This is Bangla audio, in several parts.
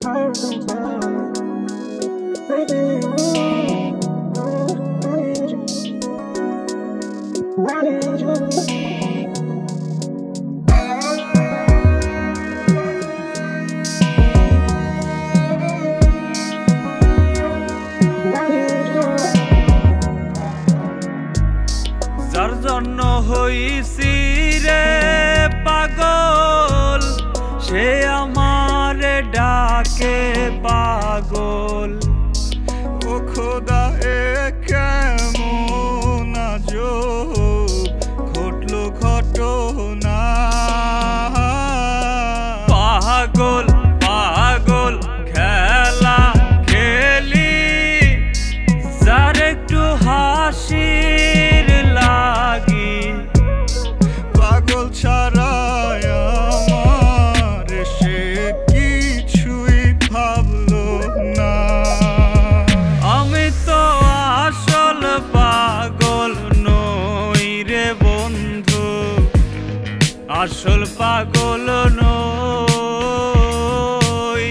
যার জন্য হইছি রে পাগল, সে আমারে ডাকে পাগল। ও খোদা এ কেমন আজব ঘটলো ঘটনা। পাগল পাগল খেলা খেলি, যার একটু হাসির লাগি। পাগল ছাড়ায় আমার সে কিছুই ভাবলো না। আমি তো আসল পাগল নই রে বন্ধু, আসল পাগল নই।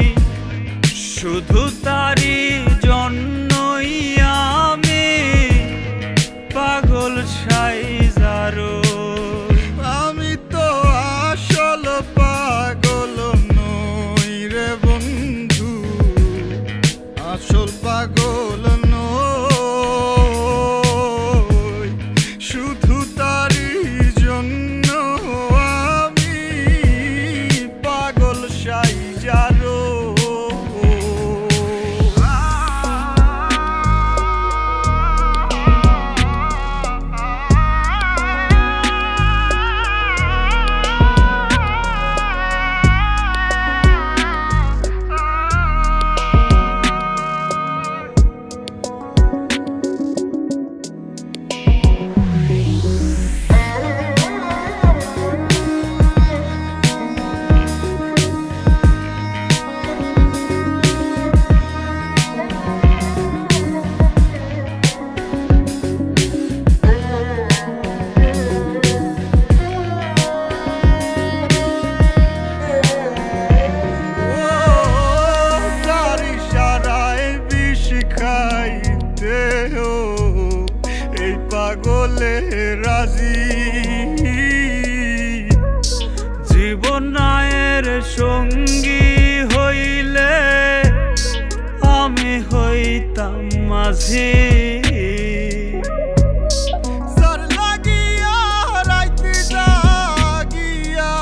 শুধু তারি জন্যই আমি পাগল সাইজারো। আমি তো আসল পাগল নই রে বন্ধু, আসল পাগল নই। শুধু তারি জন্য আমি পাগল সাইজারো। এই পাগলে রাজি, জীবনের সঙ্গী হইলে আমি হইতাম মাঝি। যার লাগিয়া রাইতে জাগিয়া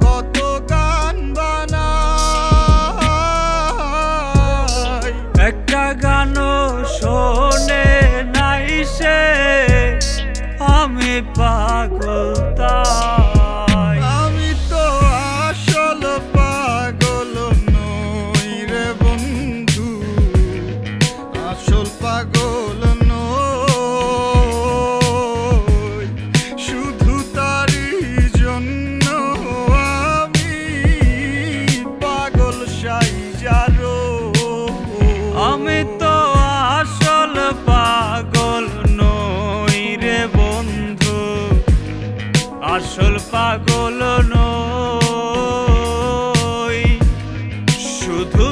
কত গান বানাই। একটা গানও শোনে নাই সে, আমি পাগল তাই। আমি তো আসল পাগল নই রে বন্ধু, আসল পাগল নই। শুধু তারি জন্য আমি পাগল সাইজারো। আমি তো আসল পাগল নই রে বন্ধু, আসল পাগল নই। শুধু